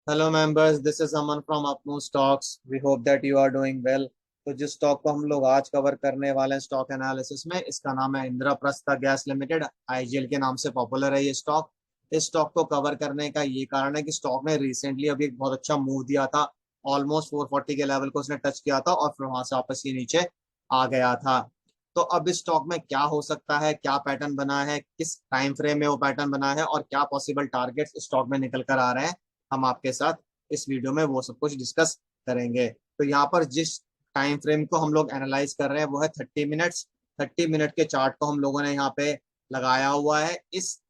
Hello members, this is Aman from Apnu stocks. We hope that you are doing well. तो जिस stock को हम लोग आज कवर करने वाले हैं स्टॉक एनालिसिस में, इसका नाम है इंद्रप्रस्थ गैस लिमिटेड। आईजीएल के नाम से पॉपुलर है ये स्टॉक। इस स्टॉक को कवर करने का ये कारण है कि स्टॉक ने रिसेंटली अभी एक बहुत अच्छा मूव दिया था। ऑलमोस्ट 440 के लेवल को उसने टच किया था और फिर वहां से वापस ये नीचे आ गया था। तो अब इस स्टॉक में क्या हो सकता है, क्या पैटर्न बना है, किस टाइम फ्रेम में वो पैटर्न बना है और क्या पॉसिबल टारगेट्स स्टॉक में निकल कर आ रहे हैं, हम आपके साथ इस वीडियो में वो सब कुछ डिस्कस करेंगे। तो यहाँ पर जिस टाइम फ्रेम को हम लोग एनालाइज कर रहे हैं वो है 30 मिनट्स। 30 मिनट के चार्ट को हम लोगों ने यहाँ पे लगाया हुआ है। इस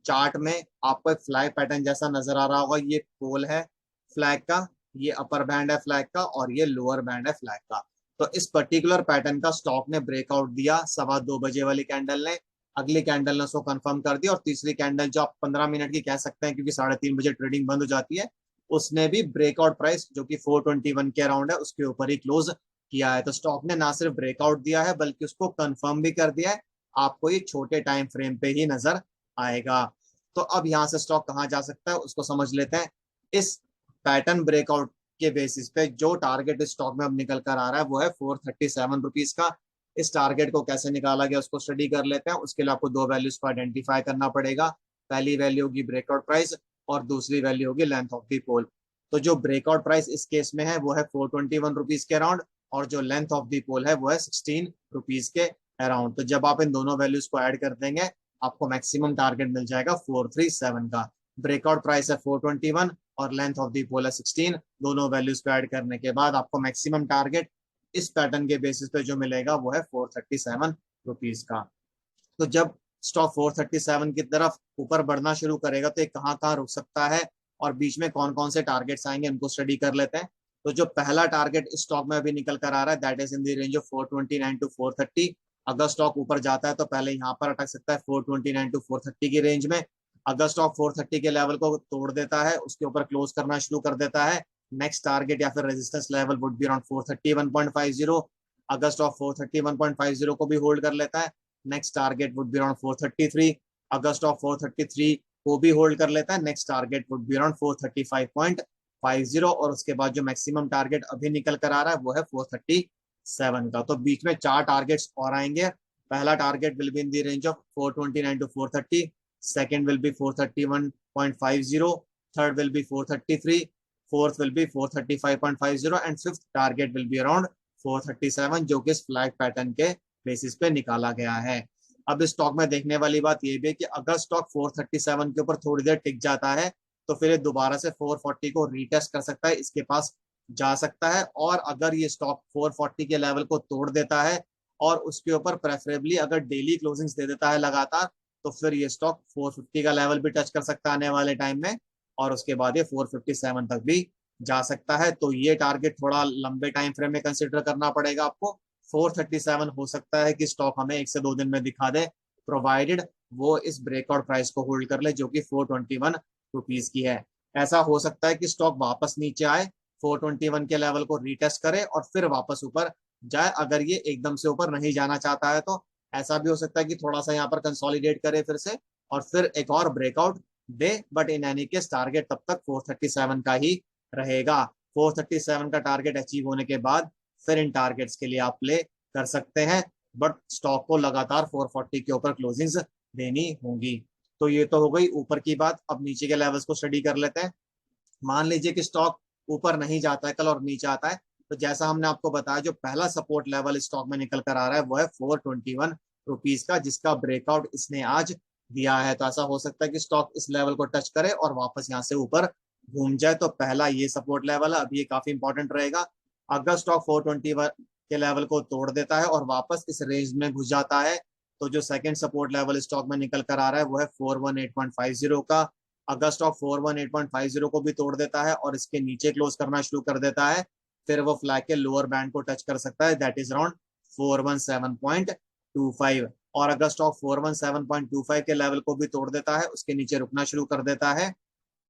चार्ट में आपको एक फ्लैग पैटर्न जैसा नजर आ रहा होगा। ये पोल है फ्लैग का, ये अपर बैंड है फ्लैग का और ये लोअर बैंड है फ्लैग का। तो इस पर्टिकुलर पैटर्न का स्टॉक ने ब्रेकआउट दिया 2:15 वाली कैंडल ने। अगली कैंडल ने उसको कंफर्म कर दिया और तीसरी कैंडल जो आप 15 मिनट की कह सकते हैं क्योंकि 3:30 बजे ट्रेडिंग बंद हो जाती है, उसने भी ब्रेकआउट प्राइस जो कि 421 के अराउंड है उसके ऊपर ही क्लोज किया है। तो स्टॉक ने ना सिर्फ ब्रेकआउट दिया है बल्कि उसको कंफर्म भी कर दिया है। आपको ये छोटे टाइम फ्रेम पे ही नजर आएगा। तो अब यहां से स्टॉक कहां जा सकता है उसको समझ लेते हैं। इस पैटर्न ब्रेकआउट के बेसिस पे जो टारगेट इस स्टॉक में अब निकल कर आ रहा है वो है 437 रुपीज का। इस टारगेट को कैसे निकाला गया उसको स्टडी कर लेते हैं। उसके लिए आपको दो वैल्यूज को आइडेंटिफाई करना पड़ेगा। पहली वैल्यू होगी ब्रेकआउट प्राइस और दूसरी वैल्यू होगी लेंथ ऑफ द पोल। तो जो ब्रेकआउट प्राइस इस केस में है वो है 421 रुपीज के अराउंड और जो लेंथ ऑफ द पोल है वो है 16 रुपीज के अराउंड। तो जब आप इन दोनों वैल्यूज को ऐड कर देंगे आपको मैक्सिमम टारगेट मिल जाएगा 437 का। ब्रेकआउट प्राइस है 421 और लेंथ ऑफ दी पोल है 16। दोनों वैल्यूज को ऐड करने के बाद आपको मैक्सिमम टारगेट इस पैटर्न के बेसिस पे जो मिलेगा वो है 437 रुपीज का। तो जब स्टॉक 437 की तरफ ऊपर बढ़ना शुरू करेगा तो ये कहाँ कहाँ रुक सकता है और बीच में कौन कौन से टारगेट्स आएंगे उनको स्टडी कर लेते हैं। तो जो पहला टारगेट इस स्टॉक में अभी निकल कर आ रहा है that is in the range of 429 to 430। अगर स्टॉक ऊपर जाता है तो पहले यहाँ पर अटक सकता है 429 टू 430 की रेंज में। अगर स्टॉक 430 के लेवल को तोड़ देता है, उसके ऊपर क्लोज करना शुरू कर देता है, नेक्स्ट टारगेट या फिर resistance level would be around 431.50। अगर स्टॉक 431.50 को भी होल्ड कर लेता है, next target would be around 433। अगर स्टॉक 433 को भी होल्ड कर लेता है, next target would be around 435.50 और उसके बाद जो मैक्सिमम टारगेट अभी निकल कर आ रहा है वो है 437 का। तो बीच में चार टारगेट्स और आएंगे। पहला target will be in the range of 429 to 430, second will be 431.50, third will be 433, fourth will be 435.50 and fifth target will be around 437 जो कि इस फ्लैग पैटर्न के बेसिस पे निकाला गया है। अब इस स्टॉक में देखने वाली बात यह भी है कि अगर स्टॉक 437 के ऊपर थोड़ी देर टिक जाता है तो फिर ये दोबारा से 440 को रीटेस्ट कर सकता है, इसके पास जा सकता है। और अगर ये स्टॉक 440 के लेवल को तोड़ देता है और उसके ऊपर प्रेफरेबली अगर डेली क्लोजिंग्स दे देता है लगातार, तो फिर ये स्टॉक 450 का लेवल भी टच कर सकता है आने वाले टाइम में और उसके बाद ये 457 तक भी जा सकता है। तो ये टारगेट थोड़ा लंबे टाइम फ्रेम में कंसिडर करना पड़ेगा आपको। 437 हो सकता है कि स्टॉक हमें 1 से 2 दिन में दिखा दे, प्रोवाइडेड वो इस ब्रेकआउट प्राइस को होल्ड कर ले जो कि 421 रुपीज की है। ऐसा हो सकता है कि स्टॉक वापस नीचे आए, 421 के लेवल को रीटेस्ट करे और फिर वापस ऊपर जाए। अगर ये एकदम से ऊपर नहीं जाना चाहता है तो ऐसा भी हो सकता है कि थोड़ा सा यहाँ पर कंसोलिडेट करे फिर से और फिर एक और breakout they. But in any case target तब तक 437 का ही रहेगा। 437 का टारगेट अचीव होने के बाद फिर इन टारगेट्स के लिए आप प्ले कर सकते हैं, बट स्टॉक को लगातार 440 के ऊपर क्लोजिंग्स देनी होंगी। तो ये तो हो गई ऊपर की बात। अब नीचे के लेवल्स को स्टडी कर लेते हैं। मान लीजिए कि स्टॉक ऊपर नहीं जाता है कल और नीचे आता है, तो जैसा हमने आपको बताया जो पहला सपोर्ट लेवल स्टॉक में निकल कर आ रहा है वो है 421 रुपीज का, जिसका ब्रेकआउट इसने आज दिया है। तो ऐसा हो सकता है कि स्टॉक इस लेवल को टच करे और वापस यहाँ से ऊपर घूम जाए। तो पहला ये सपोर्ट लेवल है, अब ये काफी इंपॉर्टेंट रहेगा। अगर स्टॉक 421 के लेवल को तोड़ देता है और वापस इस रेंज में घुस जाता है तो जो सेकंड सपोर्ट लेवल स्टॉक में निकल कर आ रहा है वो है 418.50 का। अगर स्टॉक 418.50 को भी तोड़ देता है और इसके नीचे क्लोज करना शुरू कर देता है, फिर वो फ्लैग के लोअर बैंड को टच कर सकता है दैट इज अराउंड 417.25। और अगर स्टॉक 417.25 के लेवल को भी तोड़ देता है, उसके नीचे रुकना शुरू कर देता है,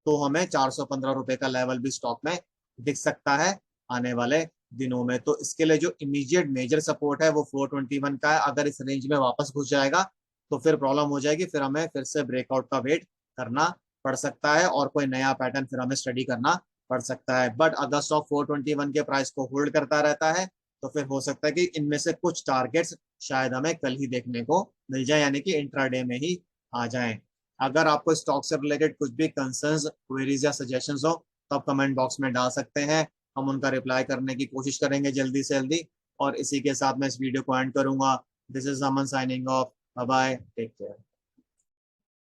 तो हमें 415 रुपए का लेवल भी स्टॉक में दिख सकता है आने वाले दिनों में। तो इसके लिए जो इमीडिएट मेजर सपोर्ट है वो 421 का है। अगर इस रेंज में वापस घुस जाएगा तो फिर प्रॉब्लम हो जाएगी, फिर हमें फिर से ब्रेकआउट का वेट करना पड़ सकता है और कोई नया पैटर्न फिर हमें स्टडी करना बढ़ सकता है। बट अगर स्टॉक 421 के प्राइस को होल्ड करता रहता है तो फिर हो सकता है कि इनमें से कुछ टारगेट्स शायद हमें कल ही देखने को मिल जाए, यानी कि इंट्राडे में ही आ जाएं। अगर आपको स्टॉक से रिलेटेड कुछ भी कंसर्न्स, क्वेरीज या सजेशंस हो तो आप कमेंट बॉक्स में डाल सकते हैं, हम उनका रिप्लाई करने की कोशिश करेंगे जल्दी से जल्दी। और इसी के साथ मैं इस वीडियो को एंड करूंगा। This is Aman signing off. Bye bye, take care.